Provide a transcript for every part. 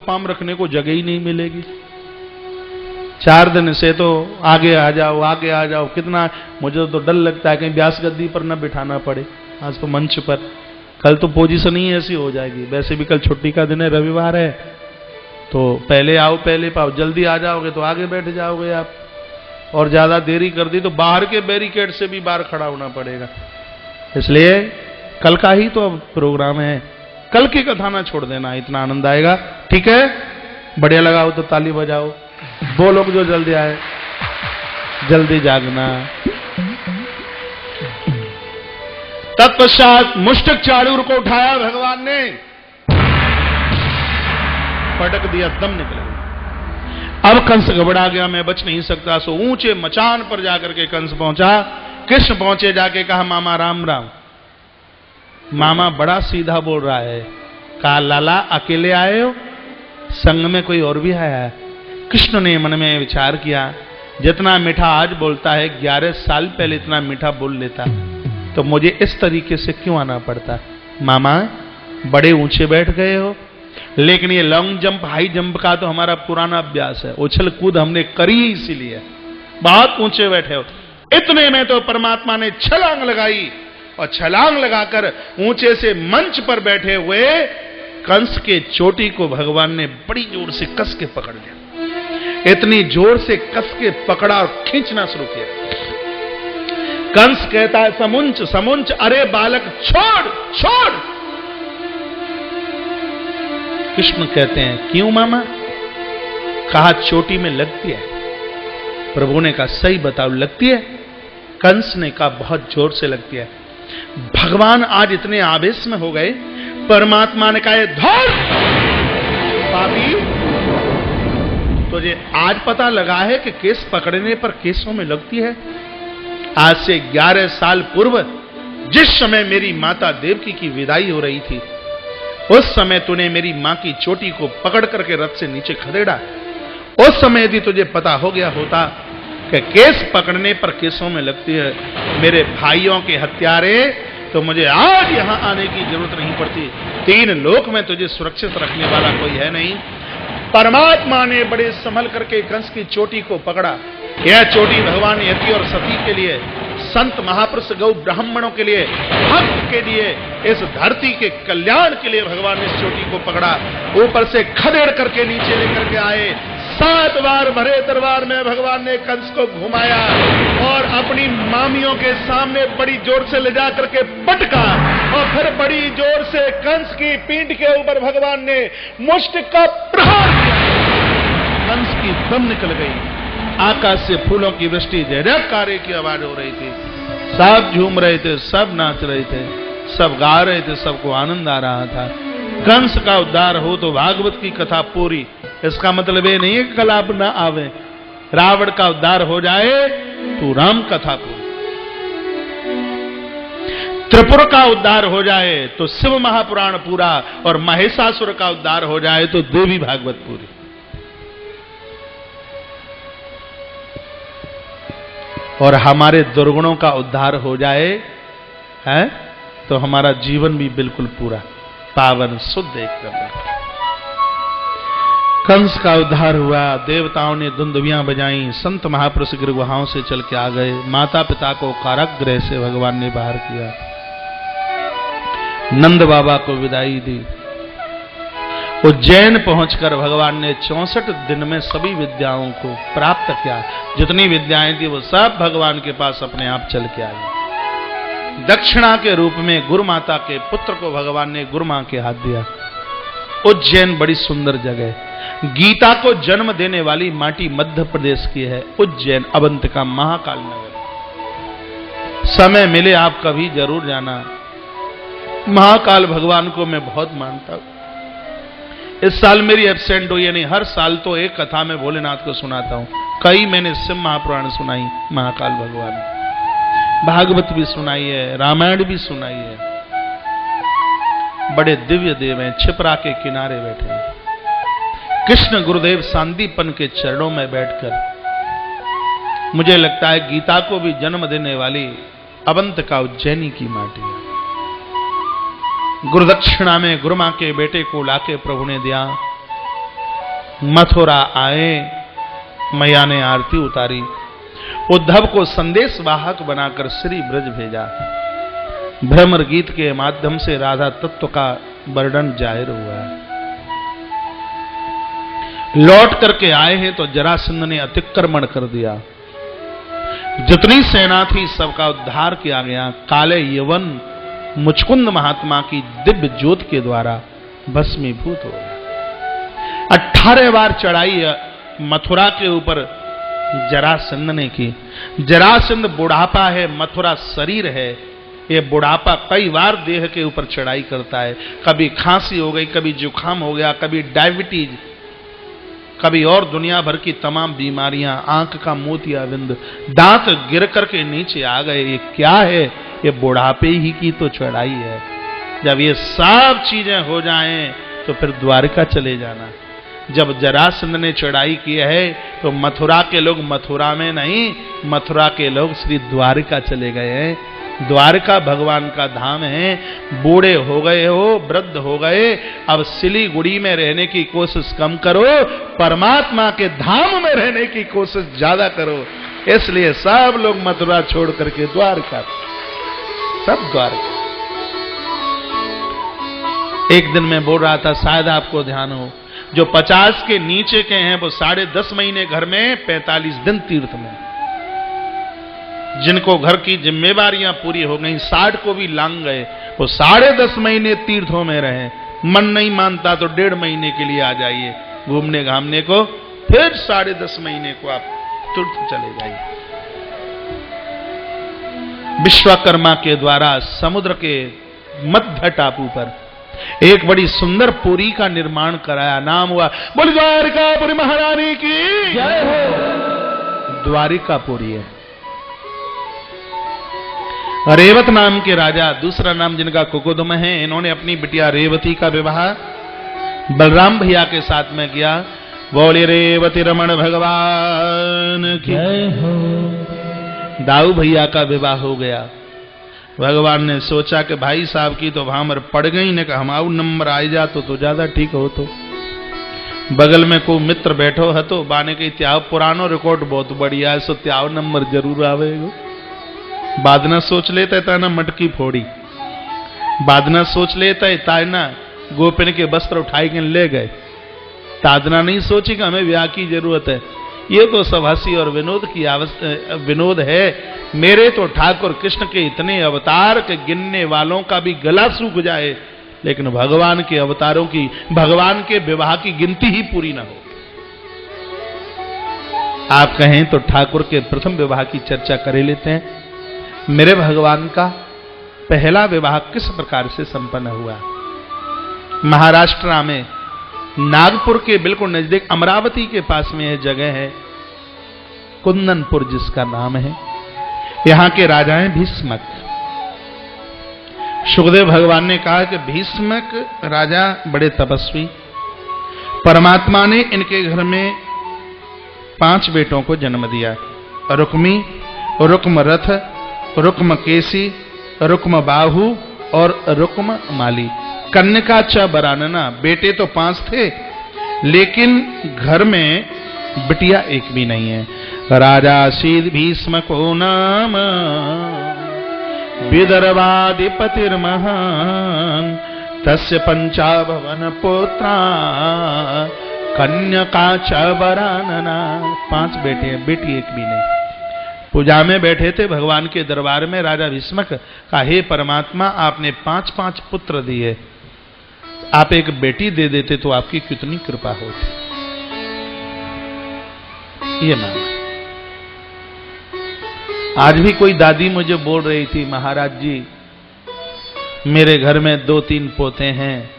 Palm रखने को जगह ही नहीं मिलेगी। 4 दिन से तो आगे आ जाओ कितना मुझे तो डर लगता है कहीं व्यास गद्दी पर न बिठाना पड़े। आज तो मंच पर, कल तो पोजीशन ही ऐसी हो जाएगी। वैसे भी कल छुट्टी का दिन है, रविवार है, तो पहले आओ पहले पाओ। जल्दी आ जाओगे तो आगे बैठ जाओगे आप, और ज्यादा देरी कर दी तो बाहर के बैरिकेड से भी बाहर खड़ा होना पड़ेगा। इसलिए कल का ही तो प्रोग्राम है, कल की कथा ना छोड़ देना, इतना आनंद आएगा। ठीक है, बढ़िया लगाओ तो ताली बजाओ। वो लोग जो जल्दी आए, जल्दी जागना। तत्पश्चात मुष्टक चाणूर को उठाया भगवान ने, पटक दिया, दम निकला। अब कंस घबरा गया, मैं बच नहीं सकता। सो ऊंचे मचान पर जाकर के कंस पहुंचा। कृष्ण पहुंचे, जाके कहा मामा राम राम। मामा बड़ा सीधा बोल रहा है। कहा लाला अकेले आए हो, संग में कोई और भी आया है? कृष्ण ने मन में विचार किया, जितना मीठा आज बोलता है 11 साल पहले इतना मीठा बोल लेता, तो मुझे इस तरीके से क्यों आना पड़ता? मामा बड़े ऊंचे बैठ गए हो, लेकिन ये लॉन्ग जंप हाई जंप का तो हमारा पुराना अभ्यास है, उछल कूद हमने करी इसीलिए। बहुत ऊंचे बैठे हो। इतने में तो परमात्मा ने छलांग लगाई, और छलांग लगाकर ऊंचे से मंच पर बैठे हुए कंस के चोटी को भगवान ने बड़ी जोर से कस के पकड़ लिया। इतनी जोर से कस के पकड़ा और खींचना शुरू किया। कंस कहता है समुंच समुंच, अरे बालक छोड़ छोड़। कृष्ण कहते हैं क्यों मामा? कहा चोटी में लगती है। प्रभु ने कहा सही बताओ लगती है? कंस ने कहा बहुत जोर से लगती है। भगवान आज इतने आवेश में हो गए, परमात्मा ने कहा धौर पापी, तुझे आज पता लगा है कि केस पकड़ने पर केसों में लगती है? आज से 11 साल पूर्व जिस समय मेरी माता देवकी की विदाई हो रही थी, उस समय तूने मेरी मां की चोटी को पकड़ करके रथ से नीचे खदेड़ा। उस समय यदि तुझे पता हो गया होता कि केस पकड़ने पर केसों में लगती है मेरे भाइयों के हत्यारे, तो मुझे आज यहां आने की जरूरत नहीं पड़ती। 3 लोक में तुझे सुरक्षित रखने वाला कोई है नहीं। परमात्मा ने बड़े संभल करके कंस की चोटी को पकड़ा। यह चोटी भगवान यति और सती के लिए, संत महापुरुष गौ ब्राह्मणों के लिए, भक्त के लिए, इस धरती के कल्याण के लिए भगवान ने इस चोटी को पकड़ा। ऊपर से खदेड़ करके नीचे लेकर के आए। 7 बार भरे दरबार में भगवान ने कंस को घुमाया और अपनी मामियों के सामने बड़ी जोर से ले जा करके पटका, और फिर बड़ी जोर से कंस की पीठ के ऊपर भगवान ने मुष्ट का प्रहार किया। कंस की दम निकल गई। आकाश से फूलों की वृष्टि, जयकारे की आवाज हो रही थी। सब झूम रहे थे, सब नाच रहे थे, सब गा रहे थे, सबको आनंद आ रहा था। कंस का उद्धार हो तो भागवत की कथा पूरी। इसका मतलब ये नहीं है कि कल आप ना आवे। रावण का उद्धार हो जाए तो राम कथा पूरी, त्रिपुर का उद्धार हो जाए तो शिव महापुराण पूरा, और महेशासुर का उद्धार हो जाए तो देवी भागवत पूरी। और हमारे दुर्गुणों का उद्धार हो जाए है तो हमारा जीवन भी बिल्कुल पूरा पावन शुद्ध एकदम। कंस का उद्धार हुआ, देवताओं ने दुंदुभियां बजाई, संत महापुरुष गिर गुहाओं से चल के आ गए। माता पिता को कारागृह से भगवान ने बाहर किया। नंद बाबा को विदाई दी। उज्जैन पहुंचकर भगवान ने 64 दिन में सभी विद्याओं को प्राप्त किया। जितनी विद्याएं थी वो सब भगवान के पास अपने आप चल के आई। दक्षिणा के रूप में गुरु माता के पुत्र को भगवान ने गुरु मां के हाथ दिया। उज्जैन बड़ी सुंदर जगह, गीता को जन्म देने वाली माटी मध्य प्रदेश की है उज्जैन, अवंत का महाकाल नगर। समय मिले आप कभी जरूर जाना। महाकाल भगवान को मैं बहुत मानता हूं। इस साल मेरी एब्सेंट हुई है, नहीं हर साल तो एक कथा में भोलेनाथ को सुनाता हूं। कई मैंने शिव महापुराण सुनाई, महाकाल भगवान, भागवत भी सुनाई है, रामायण भी सुनाई है। बड़े दिव्य देव हैं, छिपरा के किनारे बैठे हैं। कृष्ण गुरुदेव सांदीपन के चरणों में बैठकर मुझे लगता है गीता को भी जन्म देने वाली अवंत का उज्जैनी की माटी है। गुरुदक्षिणा में गुरु मां के बेटे को लाके प्रभु ने दिया। मथुरा आए, मैया ने आरती उतारी, उद्धव को संदेश वाहक बनाकर श्री ब्रज भेजा। भ्रमर गीत के माध्यम से राधा तत्व का वर्णन जाहिर हुआ है। लौट करके आए हैं तो जरासंध ने अतिक्रमण कर दिया। जितनी सेना थी सबका उद्धार किया गया। काले यवन मुचकुंद महात्मा की दिव्य ज्योत के द्वारा भस्मीभूत हो गया। 18 बार चढ़ाई मथुरा के ऊपर जरासंध ने की। जरासंध बुढ़ापा है, मथुरा शरीर है। ये बुढ़ापा कई बार देह के ऊपर चढ़ाई करता है। कभी खांसी हो गई, कभी जुकाम हो गया, कभी डायबिटीज, कभी और दुनिया भर की तमाम बीमारियां, आंख का मोतियाबिंद, दांत गिर करके नीचे आ गए। ये क्या है? ये बुढ़ापे ही की तो चढ़ाई है। जब ये सब चीजें हो जाएं तो फिर द्वारका चले जाना। जब जरासंध ने चढ़ाई की है तो मथुरा के लोग मथुरा में नहीं, मथुरा के लोग श्री द्वारका चले गए हैं। द्वारका भगवान का धाम है। बूढ़े हो गए हो, वृद्ध हो गए, अब सिलीगुड़ी में रहने की कोशिश कम करो, परमात्मा के धाम में रहने की कोशिश ज्यादा करो। इसलिए सब लोग मथुरा छोड़ करके द्वारका, सब द्वारका। एक दिन मैं बोल रहा था, शायद आपको ध्यान हो, जो 50 के नीचे के हैं वो 10.5 महीने घर में, 45 दिन तीर्थ में। जिनको घर की जिम्मेवारियां पूरी हो गई, 60 को भी लांग गए, वो 10.5 महीने तीर्थों में रहे। मन नहीं मानता तो 1.5 महीने के लिए आ जाइए घूमने घामने को, फिर 10.5 महीने को आप तीर्थ चले जाइए। विश्वकर्मा के द्वारा समुद्र के मध्य टापू पर एक बड़ी सुंदर पुरी का निर्माण कराया। नाम हुआ बोली द्वारिकापुरी महारानी की जय हो। द्वारिकापुरी है। रेवत नाम के राजा, दूसरा नाम जिनका कुकुदम है, इन्होंने अपनी बिटिया रेवती का विवाह बलराम भैया के साथ में किया। बोले रेवती रमण भगवान की जय हो। दाऊ भैया का विवाह हो गया। भगवान ने सोचा कि भाई साहब की तो भामर पड़ गई, ने कहा हमारा नंबर आ जा तो ज्यादा ठीक हो। तो बगल में को मित्र बैठो है तो बाने के त्याव पुरानो रिकॉर्ड बहुत बढ़िया है, सो त्याव नंबर जरूर आवेगो। बाद न सोच लेता है ना मटकी फोड़ी, बाद न सोच लेता है ना गोपिन के वस्त्र उठाई के ले गए, तादना नहीं सोची कि हमें ब्याह की जरूरत है। ये तो सब हंसी और विनोद है। मेरे तो ठाकुर कृष्ण के इतने अवतार के गिनने वालों का भी गला सूख जाए, लेकिन भगवान के अवतारों की, भगवान के विवाह की गिनती ही पूरी ना हो। आप कहें तो ठाकुर के प्रथम विवाह की चर्चा कर लेते हैं। मेरे भगवान का पहला विवाह किस प्रकार से संपन्न हुआ? महाराष्ट्र में नागपुर के बिल्कुल नजदीक अमरावती के पास में यह जगह है, कुंदनपुर जिसका नाम है। यहां के राजा हैं भीष्मक। सुखदेव भगवान ने कहा कि भीष्मक राजा बड़े तपस्वी, परमात्मा ने इनके घर में 5 बेटों को जन्म दिया। रुक्मी, रुक्म रथ, रुक्म केसी, रुक्म बाहु और रुक्म माली। कन्या च बरानना। बेटे तो 5 थे, लेकिन घर में बिटिया एक भी नहीं है। राजा शीद भीष्म को नाम, विदर्भाधिपतिर्महान, तस्य 5 भवन पुत्रा, कन्या च बरानना। 5 बेटे हैं, बेटी एक भी नहीं। पूजा में बैठे थे भगवान के दरबार में। राजा भीष्मक का हे परमात्मा, आपने 5-5 पुत्र दिए, आप एक बेटी दे देते तो आपकी कितनी कृपा होती। ये मांग। आज भी कोई दादी मुझे बोल रही थी, महाराज जी मेरे घर में 2-3 पोते हैं,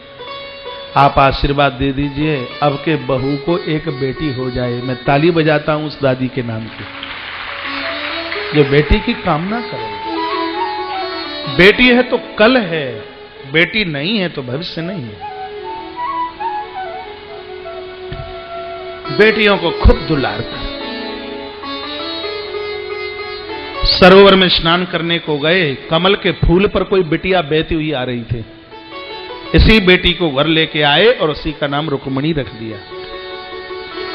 आप आशीर्वाद दे दीजिए, अब के बहू को एक बेटी हो जाए। मैं ताली बजाता हूं उस दादी के नाम की, जो बेटी की कामना करे। बेटी है तो कल है, बेटी नहीं है तो भविष्य नहीं है। बेटियों को खूब दुलार कर। सरोवर में स्नान करने को गए, कमल के फूल पर कोई बिटिया बहती हुई आ रही थी। इसी बेटी को घर लेके आए और उसी का नाम रुक्मणी रख दिया।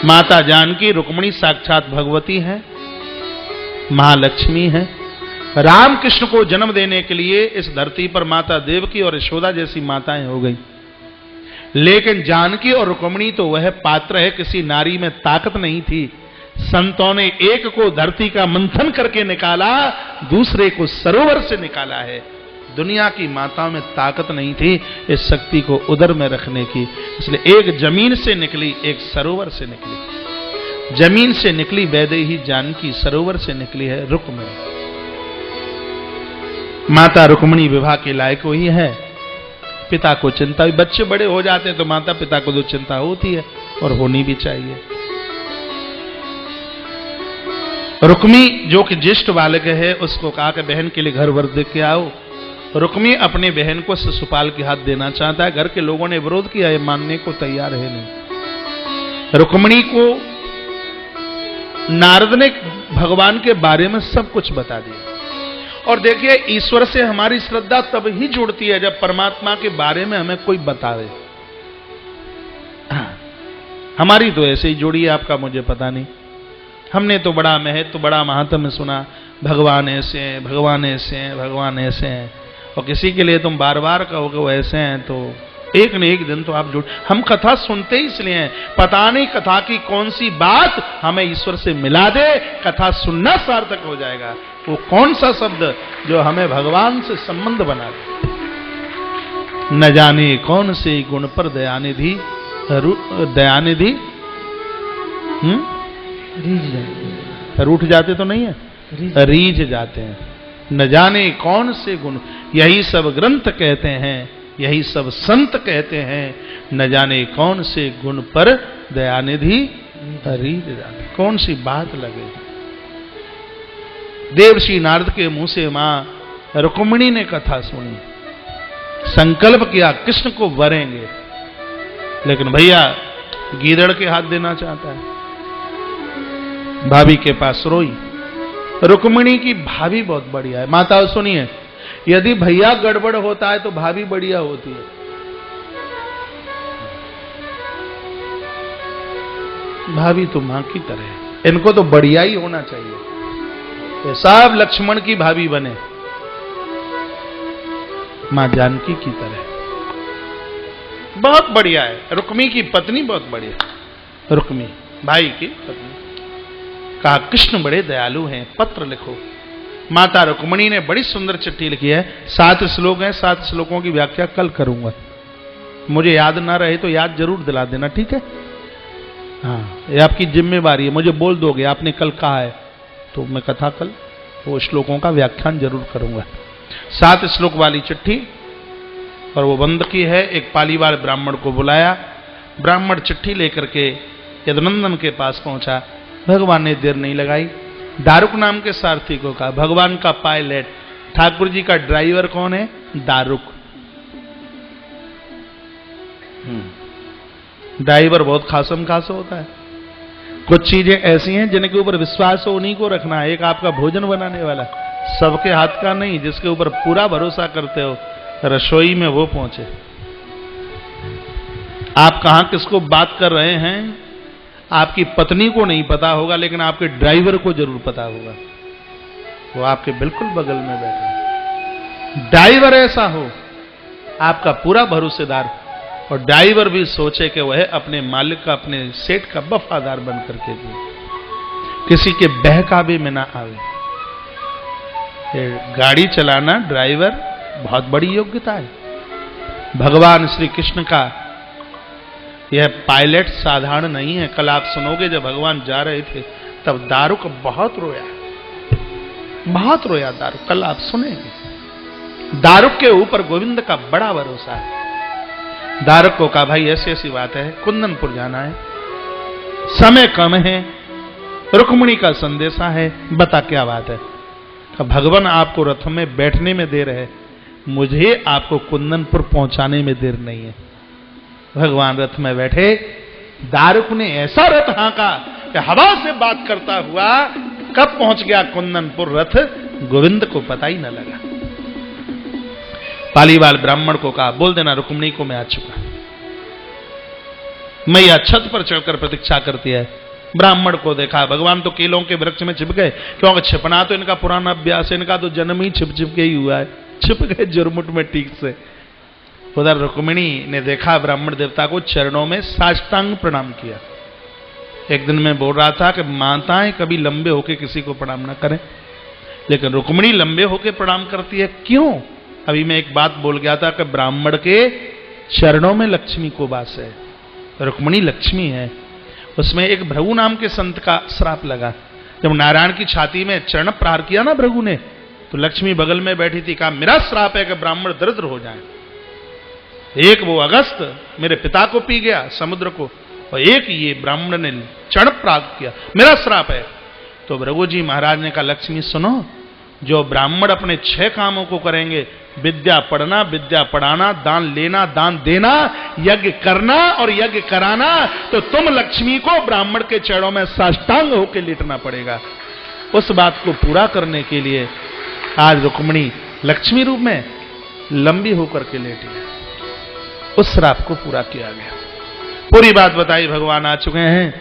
माता जानकी रुक्मिणी साक्षात भगवती है, महालक्ष्मी है। रामकृष्ण को जन्म देने के लिए इस धरती पर माता देवकी और यशोदा जैसी माताएं हो गई, लेकिन जानकी और रुक्मिणी तो वह पात्र है, किसी नारी में ताकत नहीं थी। संतों ने एक को धरती का मंथन करके निकाला, दूसरे को सरोवर से निकाला है। दुनिया की माताओं में ताकत नहीं थी इस शक्ति को उदर में रखने की, इसलिए एक जमीन से निकली, एक सरोवर से निकली। जमीन से निकली वैदेही जानकी, सरोवर से निकली है रुक्मिणी। माता रुक्मिणी विवाह के लायक हुई है। पिता को चिंता, बच्चे बड़े हो जाते हैं तो माता पिता को तो चिंता होती है और होनी भी चाहिए। रुक्मी जो कि ज्येष्ठ बालक है, उसको कहा कि बहन के लिए घर वर दे के आओ। रुक्मी अपने बहन को शिशुपाल के हाथ देना चाहता है। घर के लोगों ने विरोध किया, ये मानने को तैयार है नहीं। रुक्मिणी को नारद ने भगवान के बारे में सब कुछ बता दिया। और देखिए, ईश्वर से हमारी श्रद्धा तब ही जुड़ती है जब परमात्मा के बारे में हमें कोई बतावे। हमारी तो ऐसे ही जुड़ी है, आपका मुझे पता नहीं। हमने तो बड़ा महत्व, बड़ा महात्म्य सुना, भगवान ऐसे हैं, भगवान ऐसे हैं, भगवान ऐसे हैं। और किसी के लिए तुम बार बार कहोगे वो ऐसे हैं तो एक न एक दिन तो आप जुड़। हम कथा सुनते ही इसलिए हैं, पता नहीं कथा की कौन सी बात हमें ईश्वर से मिला दे, कथा सुनना सार्थक हो जाएगा। वो कौन सा शब्द जो हमें भगवान से संबंध बना दे। न जाने कौन से गुण पर दयानिधि दयानिधि रूठ जाते तो नहीं है, रीझ जाते हैं। न जाने कौन से गुण, यही सब ग्रंथ कहते हैं, यही सब संत कहते हैं, न जाने कौन से गुण पर दयानिधि रीझ जाते। कौन सी बात लगे। देवर्षि नारद के मुंह से मां रुक्मिणी ने कथा सुनी, संकल्प किया कृष्ण को वरेंगे, लेकिन भैया गीदड़ के हाथ देना चाहता है। भाभी के पास रोई। रुक्मिणी की भाभी बहुत बढ़िया है। माता सुनिए, यदि भैया गड़बड़ होता है तो भाभी बढ़िया होती है। भाभी तो मां की तरह है, इनको तो बढ़िया ही होना चाहिए। ये सब लक्ष्मण की भाभी बने, मां जानकी की तरह बहुत बढ़िया है। रुक्मी की पत्नी बहुत बढ़िया, रुक्मी भाई की पत्नी। कहा कृष्ण बड़े दयालु हैं, पत्र लिखो। माता रुक्मिणी ने बड़ी सुंदर चिट्ठी लिखी है। 7 श्लोक हैं, 7 श्लोकों की व्याख्या कल करूंगा। मुझे याद ना रहे तो याद जरूर दिला देना, ठीक है? हाँ, ये आपकी जिम्मेवारी है। मुझे बोल दोगे आपने कल कहा है तो मैं कथा कल वो श्लोकों का व्याख्यान जरूर करूंगा। 7 श्लोक वाली चिट्ठी, और वो बंद की है। एक पालीवाल ब्राह्मण को बुलाया। ब्राह्मण चिट्ठी लेकर के यदुनंदन के पास पहुंचा। भगवान ने देर नहीं लगाई। दारुक नाम के सारथी को कहा, भगवान का पायलट, ठाकुर जी का ड्राइवर कौन है? दारुक। ड्राइवर बहुत खासम खास होता है। कुछ चीजें ऐसी हैं जिनके ऊपर विश्वास हो, उन्हीं को रखना है। एक आपका भोजन बनाने वाला, सबके हाथ का नहीं, जिसके ऊपर पूरा भरोसा करते हो रसोई में वो पहुंचे। आप कहां किसको बात कर रहे हैं आपकी पत्नी को नहीं पता होगा, लेकिन आपके ड्राइवर को जरूर पता होगा। वो आपके बिल्कुल बगल में बैठा। ड्राइवर ऐसा हो, आपका पूरा भरोसेदार, और ड्राइवर भी सोचे कि वह अपने मालिक का, अपने सेठ का वफादार बन करके किसी के बहकावे में ना आवे। गाड़ी चलाना ड्राइवर बहुत बड़ी योग्यता है। भगवान श्री कृष्ण का यह पायलट साधारण नहीं है। कल आप सुनोगे जब भगवान जा रहे थे तब दारुक बहुत रोया, बहुत रोया दारुक। कल आप सुनेंगे। दारुक के ऊपर गोविंद का बड़ा भरोसा है। दारुक को कहा, भाई ऐसी ऐसी बात है, कुंदनपुर जाना है, समय कम है, रुक्मिणी का संदेशा है, बता क्या बात है। भगवान आपको रथ में बैठने में देर है, मुझे आपको कुंदनपुर पहुंचाने में देर नहीं है। भगवान रथ में बैठे। दारुक ने ऐसा रथ हाँका कि हवा से बात करता हुआ कब पहुंच गया कुंदनपुर रथ, गोविंद को पता ही न लगा। पालीवाल ब्राह्मण को कहा, बोल देना रुक्मिणी को मैं आ चुका। मैया छत पर चढ़कर प्रतीक्षा करती है। ब्राह्मण को देखा, भगवान तो केलों के वृक्ष में छिप गए, क्योंकि छिपना तो इनका पुराना अभ्यास है, इनका तो जन्म ही छिप छिप के ही हुआ है, छिप गए जुरमुट में ठीक से। उधर रुक्मिणी ने देखा ब्राह्मण देवता को, चरणों में साष्टांग प्रणाम किया। एक दिन मैं बोल रहा था कि माताएं कभी लंबे होके किसी को प्रणाम न करें, लेकिन रुक्मिणी लंबे होके प्रणाम करती है, क्यों? अभी मैं एक बात बोल गया था कि ब्राह्मण के चरणों में लक्ष्मी को वास है, रुक्मिणी लक्ष्मी है। उसमें एक भृगु नाम के संत का श्राप लगा। जब नारायण की छाती में चरण प्रहार किया ना भृगु ने, तो लक्ष्मी बगल में बैठी थी, कहा मेरा श्राप है कि ब्राह्मण दरिद्र हो जाए। एक वो अगस्त मेरे पिता को पी गया समुद्र को, और एक ये ब्राह्मण ने चरण प्रहार किया, मेरा श्राप है। तो भृगु जी महाराज ने कहा लक्ष्मी सुनो, जो ब्राह्मण अपने 6 कामों को करेंगे, विद्या पढ़ना, विद्या पढ़ाना, दान लेना, दान देना, यज्ञ करना और यज्ञ कराना, तो तुम लक्ष्मी को ब्राह्मण के चरणों में साष्टांग होकर लेटना पड़ेगा। उस बात को पूरा करने के लिए आज रुक्मिणी लक्ष्मी रूप में लंबी होकर के लेटी है। उस श्राप को पूरा किया गया। पूरी बात बताई, भगवान आ चुके हैं।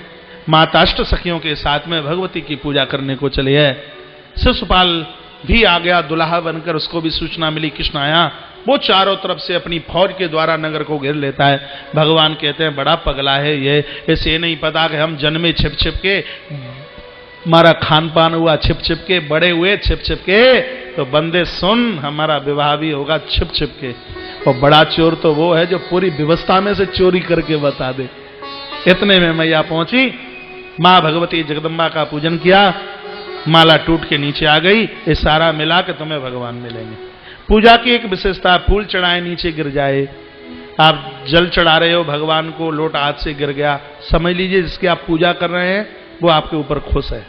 माता अष्ट सखियों के साथ में भगवती की पूजा करने को चली है। शिशुपाल भी आ गया दुल्हा बनकर, उसको भी सूचना मिली कृष्ण आया। वो चारों तरफ से अपनी फौज के द्वारा नगर को घेर लेता है। भगवान कहते हैं बड़ा पगला है ये, इसे नहीं पता कि हम जन्मे छिप छिप के, हमारा खान पान हुआ छिप छिप के, बड़े हुए छिप छिप के, तो बंदे सुन, हमारा विवाह भी होगा छिप छिप के। और बड़ा चोर तो वो है जो पूरी व्यवस्था में से चोरी करके बता दे। इतने में मैया पहुंची, मां भगवती जगदम्बा का पूजन किया, माला टूट के नीचे आ गई, इशारा मिला कि तुम्हें भगवान मिलेंगे। पूजा की एक विशेषता, फूल चढ़ाए नीचे गिर जाए, आप जल चढ़ा रहे हो भगवान को, लोट हाथ से गिर गया, समझ लीजिए जिसकी आप पूजा कर रहे हैं वो आपके ऊपर खुश है,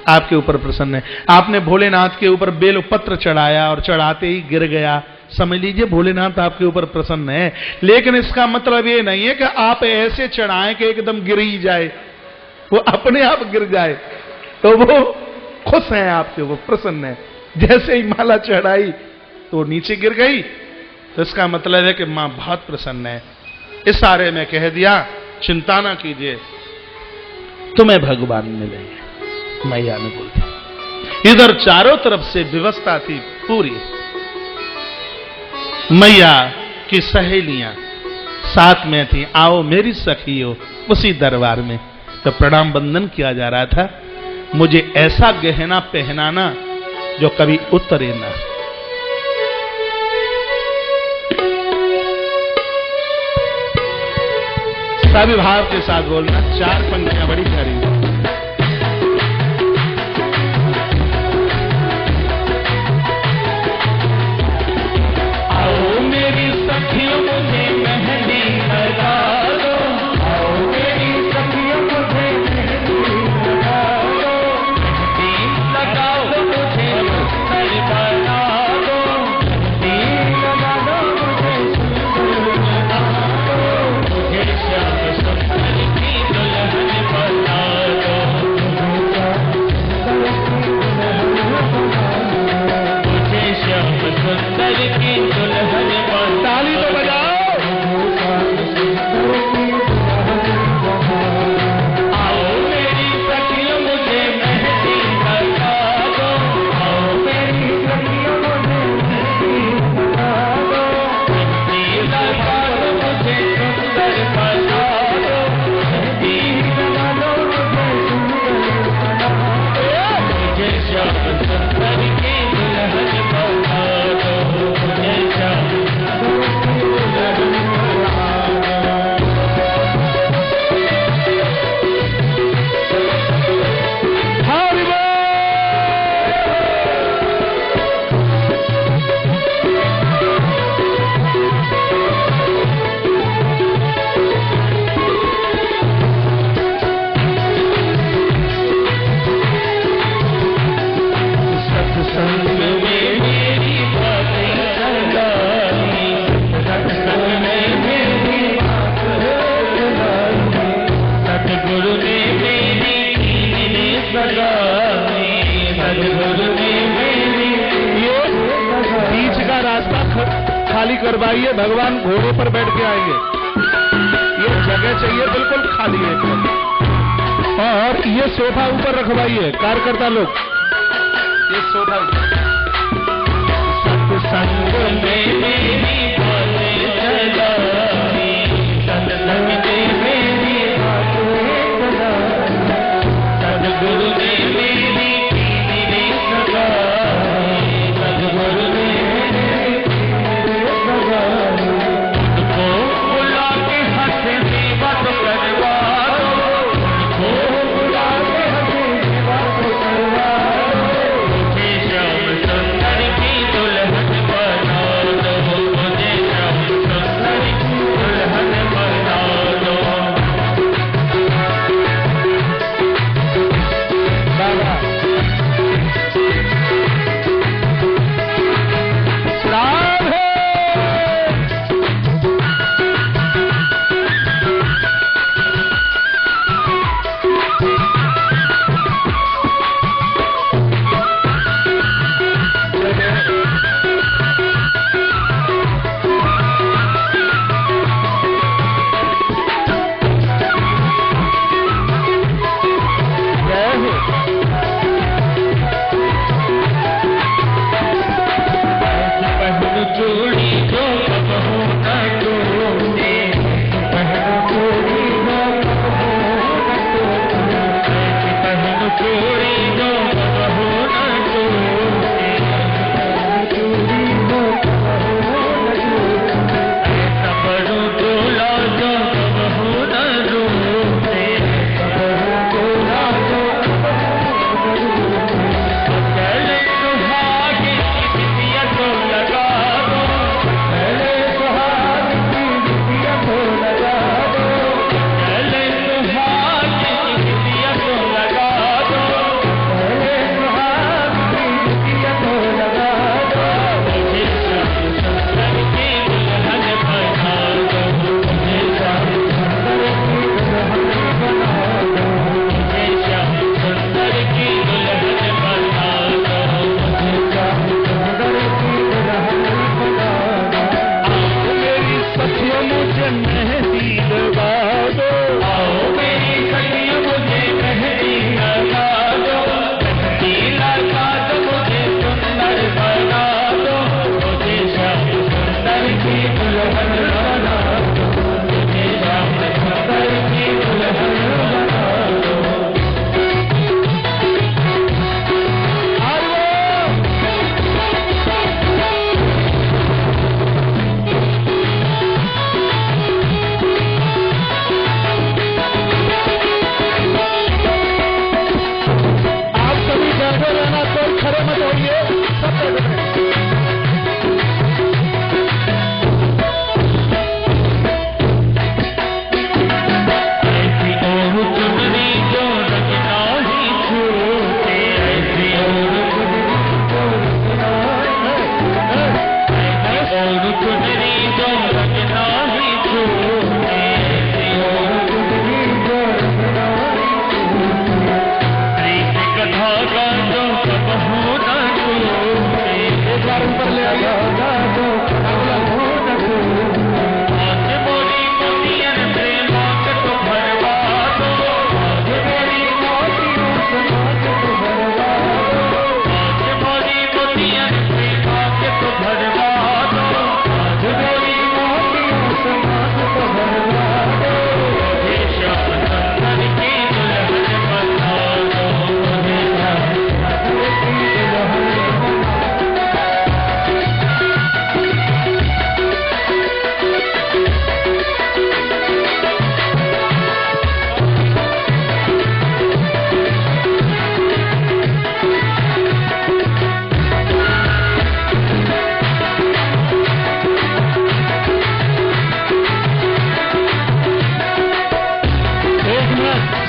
आपके ऊपर प्रसन्न है। आपने भोलेनाथ के ऊपर बेल पत्र चढ़ाया और चढ़ाते ही गिर गया, समझ लीजिए भोलेनाथ आपके ऊपर प्रसन्न है। लेकिन इसका मतलब ये नहीं है कि आप ऐसे चढ़ाएं कि एकदम गिर ही जाए, वो अपने आप गिर जाए, तो वो खुश है आपके, वो प्रसन्न है। जैसे ही माला चढ़ाई तो नीचे गिर गई, तो इसका मतलब है कि मां बहुत प्रसन्न है। इशारे में कह दिया चिंता ना कीजिए, तुम्हें भगवान मिलेंगे। मैया ने बोला। इधर चारों तरफ से व्यवस्था थी पूरी। मैया की सहेलियां साथ में थी, आओ मेरी सखियों, उसी दरबार में तो प्रणाम बंदन किया जा रहा था। मुझे ऐसा गहना पहनाना जो कभी उतरे ना। सभी भाव के साथ बोलना, 4 पंक्तियां बड़ी प्यारी। आओ मेरी सखियों मुझे मेहंदी लगा दो, आओ मेरी सखियों मुझे मेहंदी लगा दो, मेहंदी लगा दो मुझे सुंदर बना दो, मेहंदी लगा दो मुझे सुंदर बना दो, मुझे श्याम सुंदर की दुल्हन बना दो, मुझे श्याम सुंदर की दुल्हन बना। ताली तो बजाओ। आओ मेरी सखियों मुझे मेहंदी लगा दो, आओ मेरी सखियों मुझे मेहंदी लगा दो, मेहंदी लगा दो मुझे सुंदर बना दो, मेहंदी लगा दो मुझे सुंदर बना दो, मुझे श्याम सुंदर की दुल्हन बना दो, मुझे श्याम सत्संग में मेरी बातें लगाई, सत्संग में मेरी बातें लगाई, सतगुरु ने मेरी कीने सगाई, सतगुरु ने मेरी। ये बीच का रास्ता खाली करवाइए, भगवान घोड़े पर बैठ के आएंगे। ये जगह चाहिए बिल्कुल खाली है एकदम। और ये सोफा ऊपर रखवाइए कार्यकर्ता लोग, ये सोफा सत्संग में मेरी बातें चलानी, सत्संग में मेरी बातें चलानी, सद्गुरु ने मेरी कीनी सगाई, सद्गुरु ने मेरी कीनी सगाई। उनको बुला के हंस सेवा तो करवा दो, उनको बुला के हंस सेवा तो करवा दो, मुझे श्याम सुंदर की दुल्हन बना दो, मुझे श्याम सुंदर की दुल्हन बना दो। बाबा श्राद्ध है।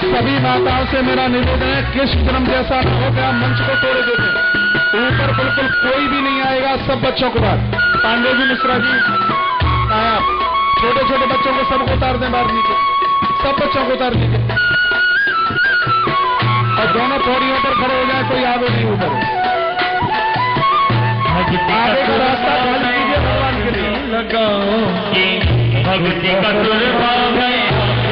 सभी माताओं से मेरा निवेदन है, कृष्ण जन्म जैसा न हो गया, मंच को तोड़ देते। ऊपर बिल्कुल कोई भी नहीं आएगा, सब बच्चों को बाहर। पांडे जी, मिश्रा जी, छोटे छोटे बच्चों को सबको उतार दें बाहर नीचे, सब बच्चों को उतार दीजिए और दोनों पौड़ियों पर खड़े हो जाए, कोई आगे नहीं ऊपर। आगे का रास्ता खाली कीजिए भगवान के लिए। लगाओ भक्ति का दुर्भाव है।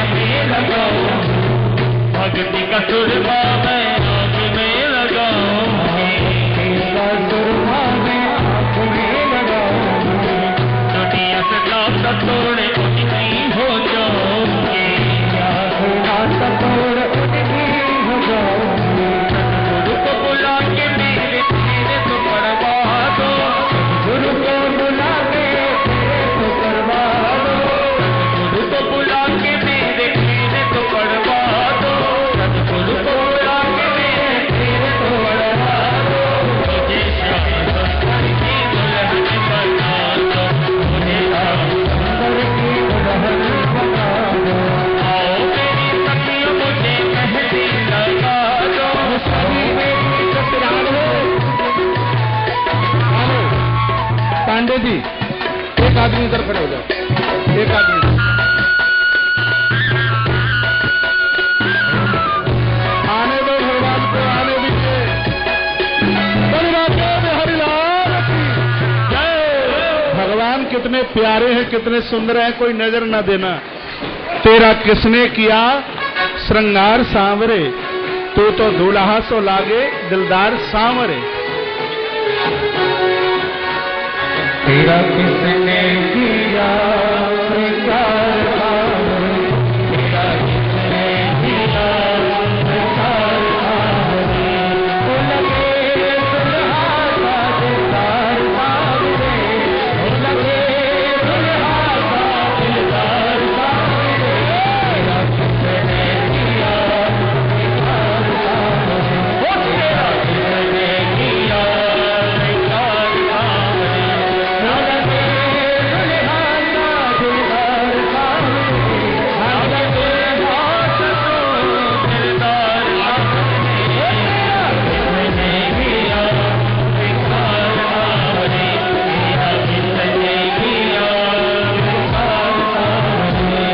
राधे जी, एक आदमी इधर खड़े हो जाओ, एक आदमी। आने दो भगवान को, आने दीजिए। हरिलाल की जय। भगवान कितने प्यारे हैं, कितने सुंदर हैं, कोई नजर न देना। तेरा किसने किया श्रृंगार सांवरे, तू तो दूल्हा सो लागे दिलदार सांवरे। तेरा किसने किया श्रृंगार सांवरे, तेरा किसने किया श्रृंगार सांवरे, ओ लगे दुल्हा का दिलदार सांवरे, ओ लगे दुल्हा का दिलदार सांवरे। तेरा किसने किया श्रृंगार सांवरे, ओ तेरा किसने किया श्रृंगार सांवरे, ओ लगे दुल्हा का दिलदार सांवरे, ओ लगे हाथ तो दिलदार सांवरे। तेरा किसने किया श्रृंगार सांवरे, तेरा किसने किया श्रृंगार सांवरे।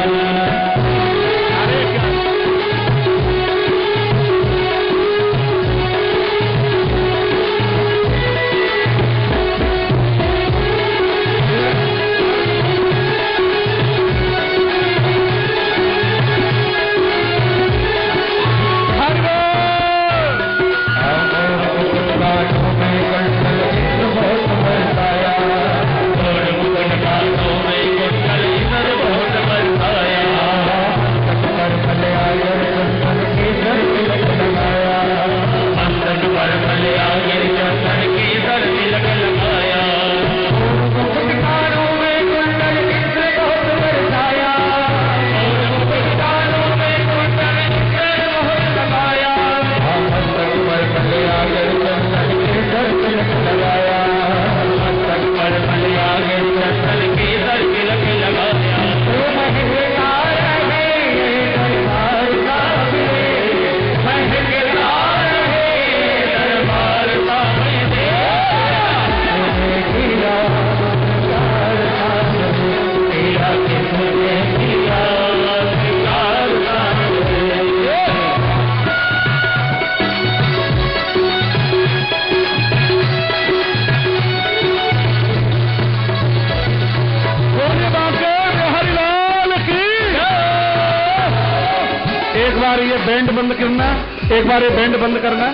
एक बार ये बैंड बंद करना, एक बार ये बैंड बंद करना।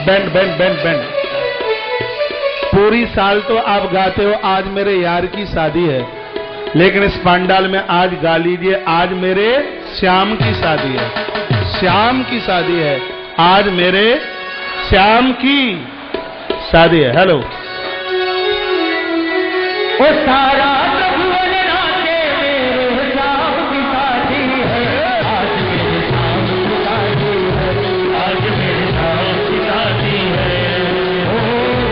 Band band band band. पूरी साल तो आप गाते हो आज मेरे यार की शादी है, लेकिन इस पंडाल में आज गा लीजिए आज मेरे श्याम की शादी है, श्याम की शादी है, आज मेरे श्याम की शादी है। हेलो। ओ सारा त्रिभुवन नाचे मेरे श्याम की शादी है, आज मेरे श्याम की शादी है, आज मेरे श्याम की शादी है। ओ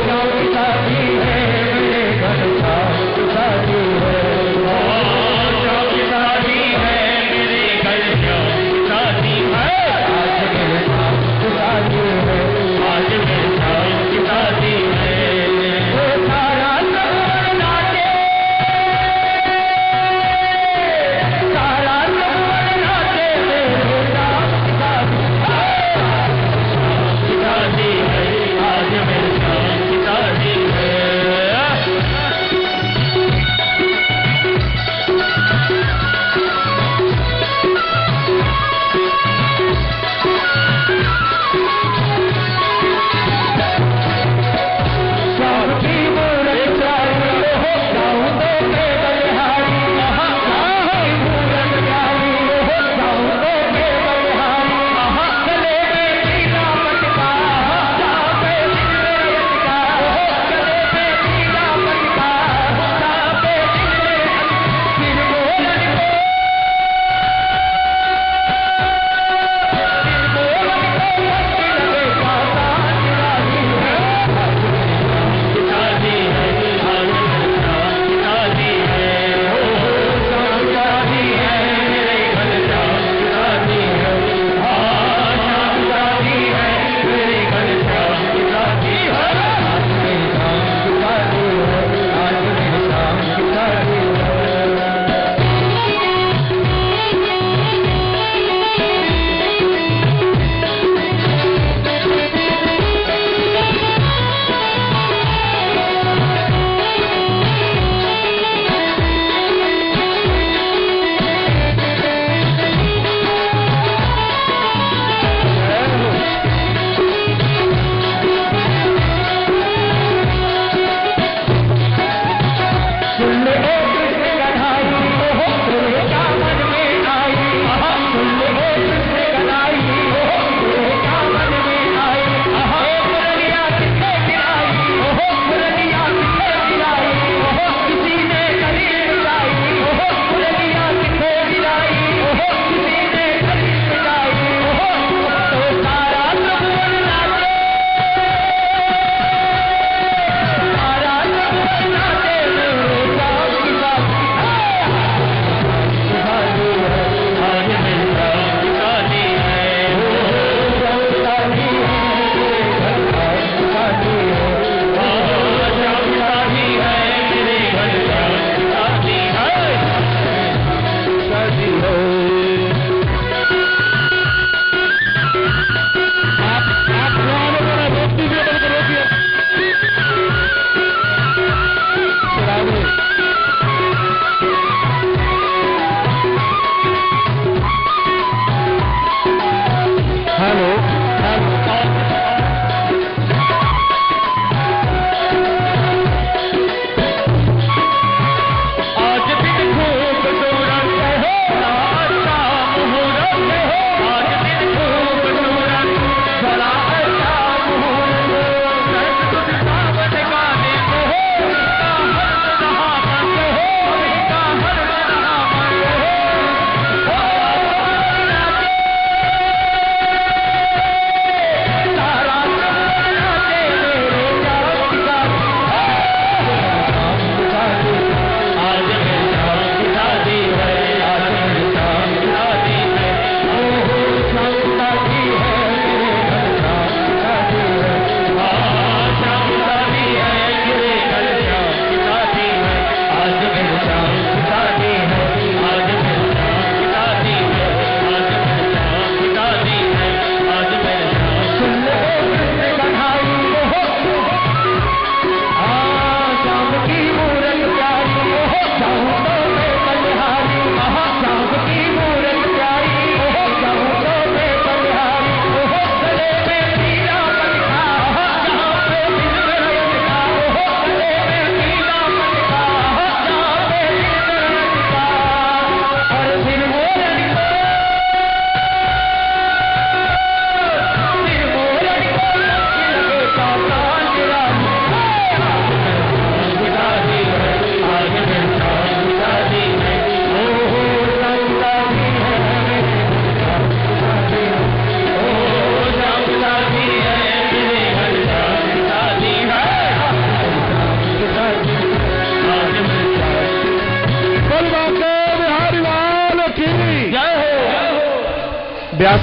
श्याम की शादी है, मेरे घर श्याम की शादी है। ओ श्याम की शादी है, मेरे घर श्याम की शादी है, आज मेरे श्याम की शादी है, आज मेरे श्याम की शादी है। ओ सारा त्रिभुवन नाचे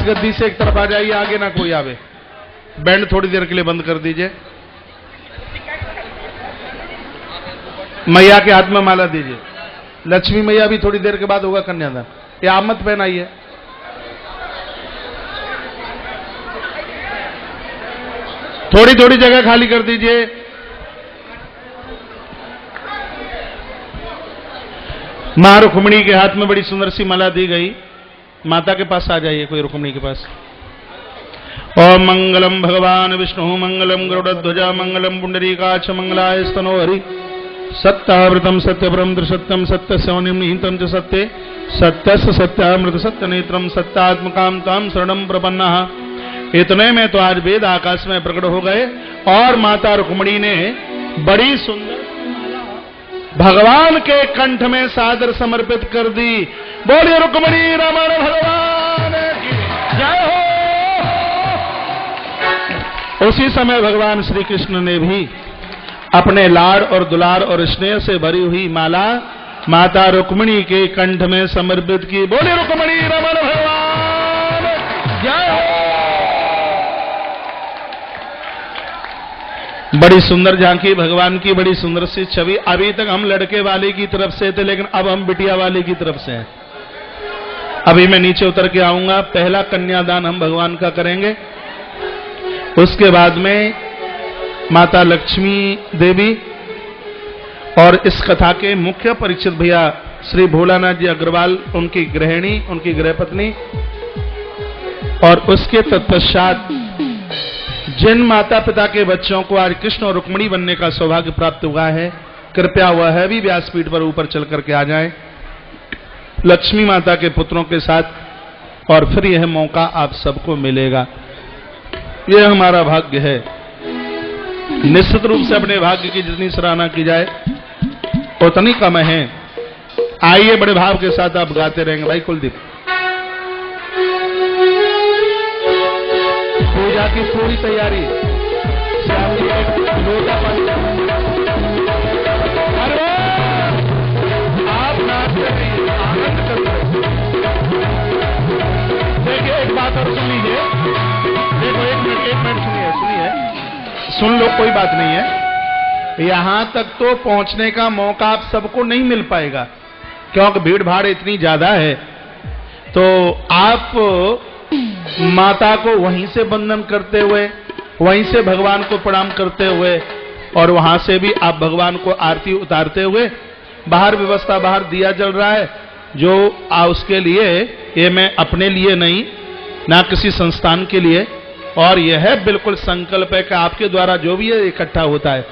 गद्दी से एक तरफ आ जाइए, आगे ना कोई आवे। बैंड थोड़ी देर के लिए बंद कर दीजिए। मैया के हाथ में माला दीजिए। लक्ष्मी मैया भी थोड़ी देर के बाद होगा कन्यादान। ये आप मत पहनाइए। थोड़ी थोड़ी जगह खाली कर दीजिए। मां रुक्मिणी के हाथ में बड़ी सुंदर सी माला दी गई। माता के पास आ जाइए, कोई रुक्मिणी के पास। ओम मंगलम भगवान विष्णु मंगलम गरुड़ध्वजा मंगलम पुंडरीकाक्ष मंगलाय स्तनोहरि सत्यावृतम सत्यपरम दृसत्यम सत्य सौनिम निहितम च सत्ये सत्यस्य सत्यामृत सत्य नेत्रम सत्यात्मकाम ताम शरणम प्रपन्नः। इतने में तो आज वेद आकाश में प्रकट हो गए और माता रुक्मिणी ने बड़ी सुंदर भगवान के कंठ में सादर समर्पित कर दी। बोलिए रुक्मिणी रमण भगवान की जय हो। उसी समय भगवान श्री कृष्ण ने भी अपने लाड़ और दुलार और स्नेह से भरी हुई माला माता रुक्मिणी के कंठ में समर्पित की। बोलिए रुक्मिणी रमण भगवान जय हो। बड़ी सुंदर झांकी भगवान की, बड़ी सुंदर सी छवि। अभी तक हम लड़के वाले की तरफ से थे, लेकिन अब हम बिटिया वाले की तरफ से हैं। अभी मैं नीचे उतर के आऊंगा। पहला कन्यादान हम भगवान का करेंगे, उसके बाद में माता लक्ष्मी देवी और इस कथा के मुख्य परिचित भैया श्री भोलानाथ जी अग्रवाल, उनकी गृहिणी, उनकी गृहपत्नी, और उसके तत्पश्चात जिन माता पिता के बच्चों को आज कृष्ण और रुक्मिणी बनने का सौभाग्य प्राप्त हुआ है, कृपया वह भी व्यासपीठ पर ऊपर चल करके आ जाएं लक्ष्मी माता के पुत्रों के साथ, और फिर यह मौका आप सबको मिलेगा। यह हमारा भाग्य है। निश्चित रूप से अपने भाग्य की जितनी सराहना की जाए उतनी कम है। आइए, बड़े भाव के साथ आप गाते रहेंगे। भाई कुलदीप, पूजा की पूरी तैयारी। लोटा पानी, अरे आप नाचते रहिए, आनंद करते रहिए। देखिए, एक बात और सुन लीजिए। देखो, एक मिनट सुनिए। सुन लो, कोई बात नहीं है। यहां तक तो पहुंचने का मौका आप सबको नहीं मिल पाएगा, क्योंकि भीड़ भाड़ इतनी ज्यादा है। तो आप माता को वहीं से वंदन करते हुए, वहीं से भगवान को प्रणाम करते हुए, और वहां से भी आप भगवान को आरती उतारते हुए, बाहर व्यवस्था, बाहर दिया जल रहा है जो उसके लिए, ये मैं अपने लिए नहीं, ना किसी संस्थान के लिए, और यह बिल्कुल संकल्प है कि आपके द्वारा जो भी इकट्ठा होता है,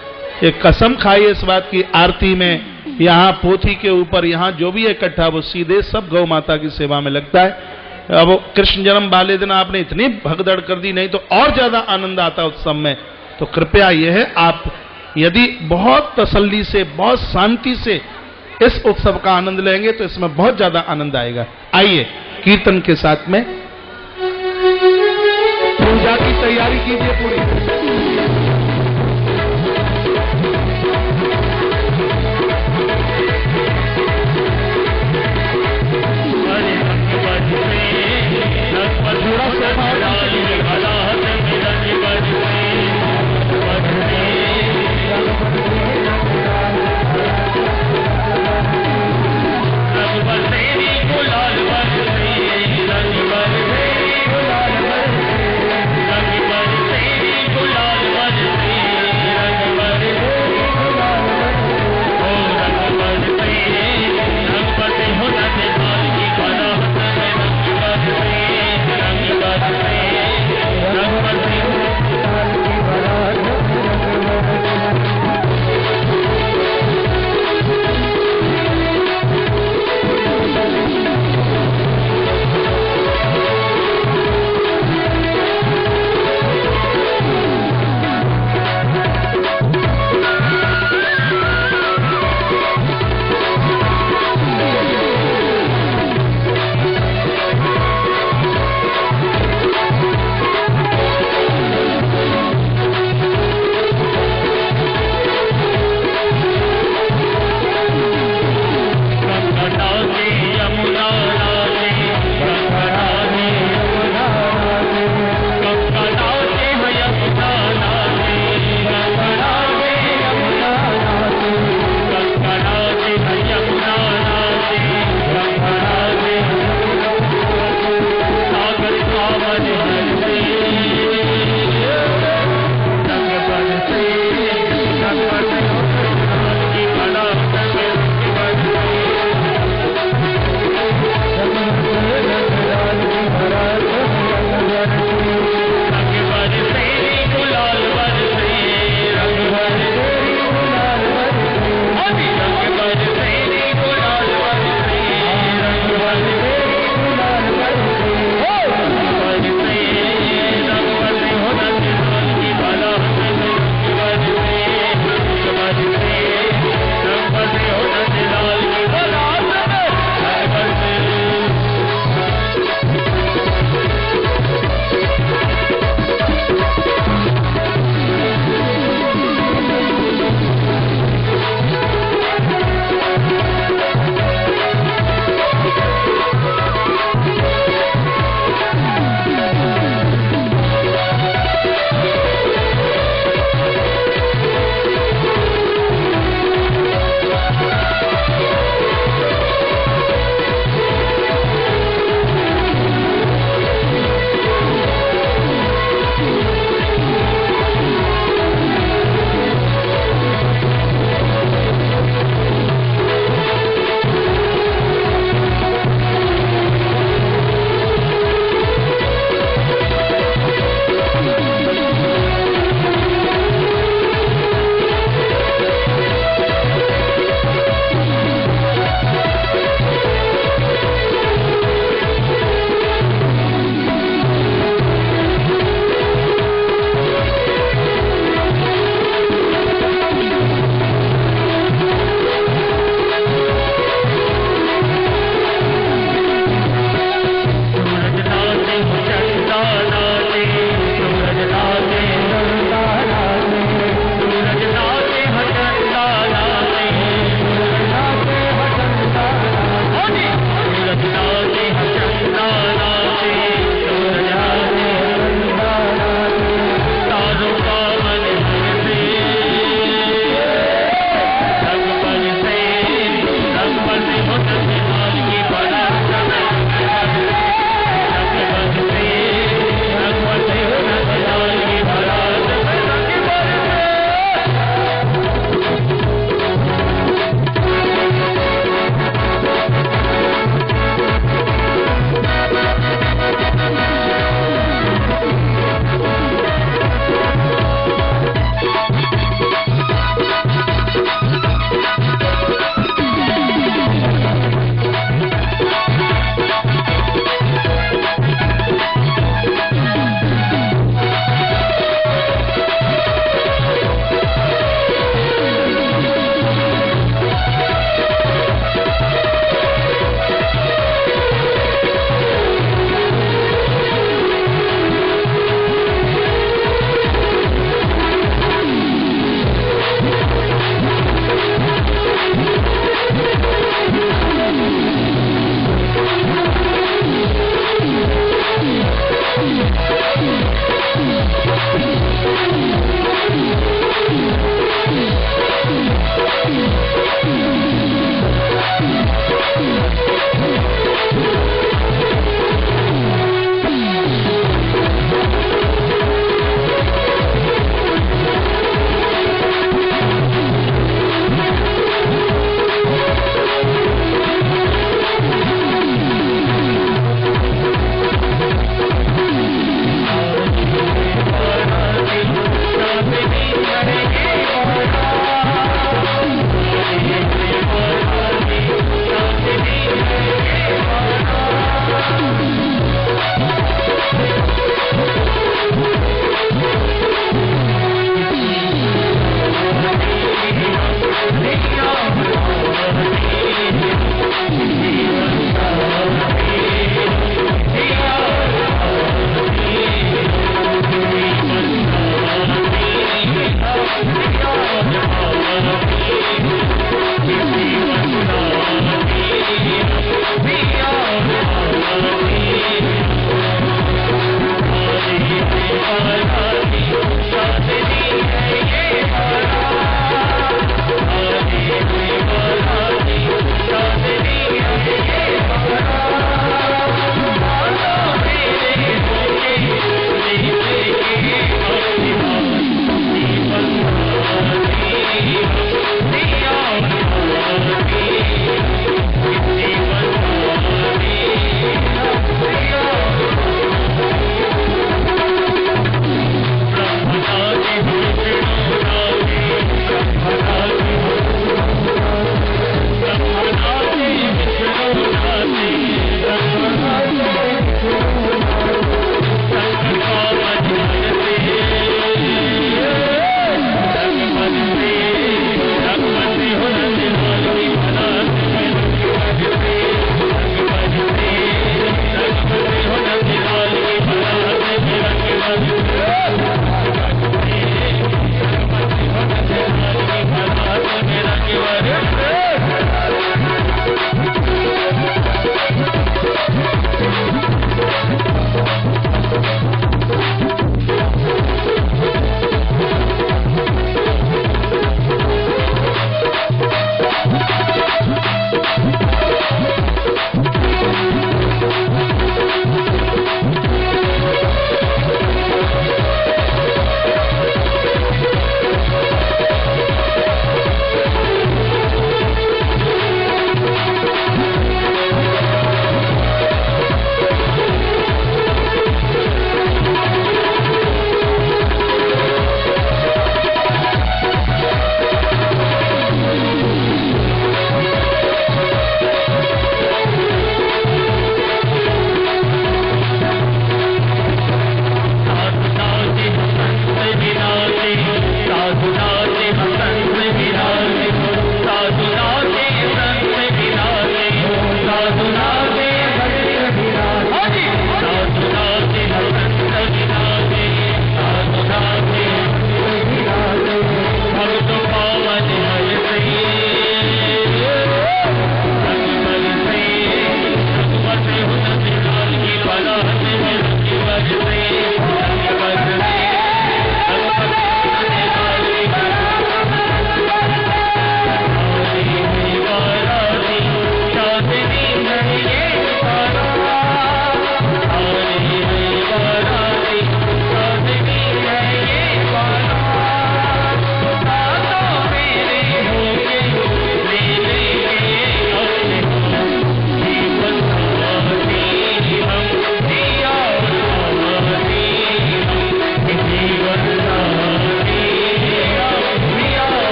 एक कसम खाइए इस बात की, आरती में, यहाँ पोथी के ऊपर, यहाँ जो भी इकट्ठा वो सीधे सब गौ माता की सेवा में लगता है। अब कृष्ण जन्म वाले दिन आपने इतनी भगदड़ कर दी, नहीं तो और ज्यादा आनंद आता उत्सव में। तो कृपया यह है, आप यदि बहुत तसल्ली से, बहुत शांति से इस उत्सव का आनंद लेंगे तो इसमें बहुत ज्यादा आनंद आएगा। आइए, कीर्तन के साथ में पूजा की तैयारी कीजिए पूरी। गुलाल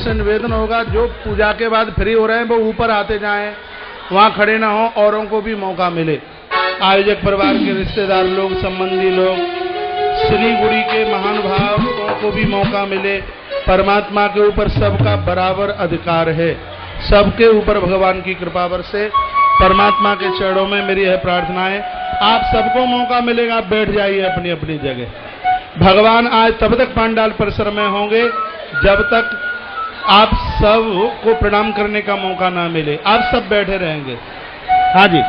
से निवेदन होगा, जो पूजा के बाद फ्री हो रहे हैं वो ऊपर आते जाएं, वहां खड़े ना हो, औरों को भी मौका मिले। आयोजक परिवार के रिश्तेदार लोग, संबंधी लोग, सिलीगुड़ी के महानुभावों को भी मौका मिले। परमात्मा के ऊपर सबका बराबर अधिकार है, सबके ऊपर भगवान की कृपा बरसे। परमात्मा के चरणों में मेरी यह प्रार्थना है, आप सबको मौका मिलेगा, बैठ जाइए अपनी अपनी जगह। भगवान आज तब तक पांडाल परिसर में होंगे जब तक आप सब को प्रणाम करने का मौका ना मिले। आप सब बैठे रहेंगे। हाँ जी,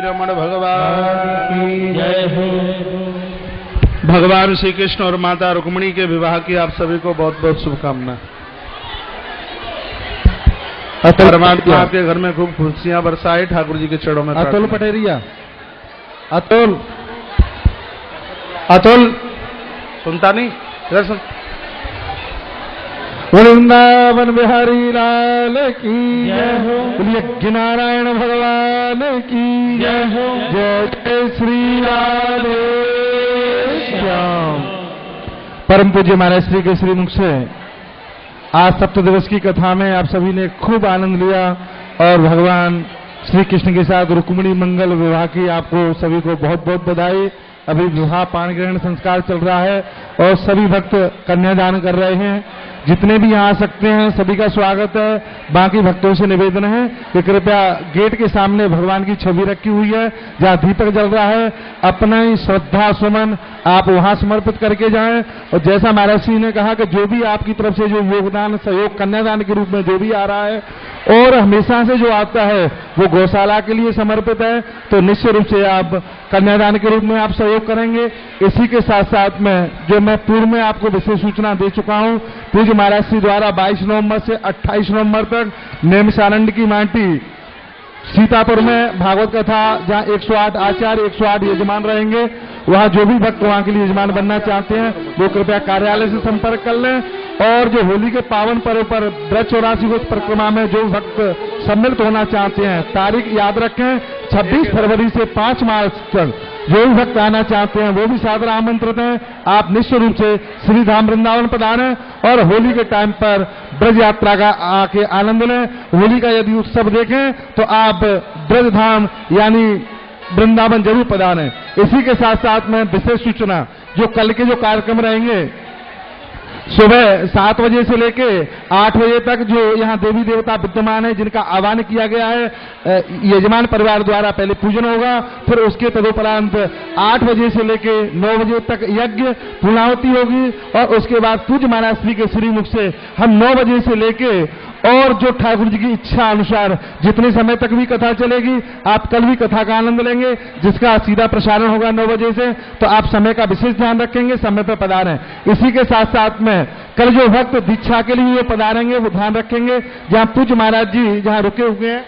रमण भगवान की जय हो। भगवान श्री कृष्ण और माता रुक्मिणी के विवाह की आप सभी को बहुत बहुत शुभकामना। परमात्मा आपके घर में खूब खुशियां बरसाए। ठाकुर जी के चरणों में अतुल पटेरिया, अतुल अतुल सुनता नहीं, इधर सुन। वृंदावन बिहारी लाल की जय हो। बोलिए यज्ञ नारायण भगवान की जय हो। जय जय श्री राधे श्याम। परम पूज्य महाराज श्री के श्रीमुख से आज सप्त दिवस की कथा में आप सभी ने खूब आनंद लिया और भगवान श्री कृष्ण के साथ रुक्मिणी मंगल विवाह की आपको सभी को बहुत बहुत बधाई। अभी विवाह पाणी ग्रहण संस्कार चल रहा है और सभी भक्त कन्यादान कर रहे हैं। जितने भी यहाँ आ सकते हैं सभी का स्वागत है। बाकी भक्तों से निवेदन है कि कृपया गेट के सामने भगवान की छवि रखी हुई है, जहाँ दीपक जल रहा है, अपना ही श्रद्धा सुमन आप वहाँ समर्पित करके जाएं। और जैसा महाराज श्री ने कहा कि जो भी आपकी तरफ से जो योगदान सहयोग कन्यादान के रूप में जो भी आ रहा है और हमेशा से जो आता है वो गौशाला के लिए समर्पित है, तो निश्चित रूप से आप कन्यादान के रूप में आप सहयोग करेंगे। इसी के साथ साथ में जो मैं पूर्व में आपको विशेष सूचना दे चुका हूँ, पूज्य महाराज श्री द्वारा 22 नवंबर से 28 नवंबर तक नेमिषारण्य की माटी सीतापुर में भागवत कथा, जहाँ 108 आचार्य 108 यजमान रहेंगे, वहाँ जो भी भक्त वहाँ के लिए यजमान बनना चाहते हैं वो कृपया कार्यालय से संपर्क कर लें। और जो होली के पावन पर्व पर ब्रज 84 कोष परिक्रमा में जो भक्त सम्मिलित होना चाहते हैं, तारीख याद रखें 26 फरवरी से 5 मार्च तक जो भी भक्त आना चाहते हैं वो भी सादर आमंत्रित हैं। आप निश्चित रूप से श्री धाम वृंदावन पधारें और होली के टाइम पर ब्रज यात्रा का आके आनंद लें। होली का यदि उत्सव देखें तो आप ब्रज धाम यानी वृंदावन जरूर पधारें। इसी के साथ साथ में विशेष सूचना, जो कल के जो कार्यक्रम रहेंगे सुबह 7 बजे से लेके 8 बजे तक जो यहाँ देवी देवता विद्यमान है जिनका आह्वान किया गया है, यजमान परिवार द्वारा पहले पूजन होगा, फिर उसके तदुपरांत 8 बजे से लेके 9 बजे तक यज्ञ पूर्णाहुति होगी और उसके बाद पूज्य महाराज श्री के श्रीमुख से हम 9 बजे से लेके और जो ठाकुर जी की इच्छा अनुसार जितने समय तक भी कथा चलेगी, आप कल भी कथा का आनंद लेंगे, जिसका सीधा प्रसारण होगा 9 बजे से। तो आप समय का विशेष ध्यान रखेंगे, समय पर पधारें। इसी के साथ साथ में कल जो भक्त दीक्षा के लिए पधारेंगे वो ध्यान रखेंगे, जहाँ पूज्य महाराज जी जहाँ रुके हुए हैं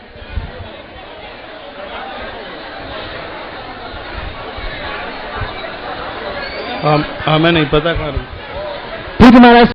हमें नहीं पता कहाँ पूज्य महाराज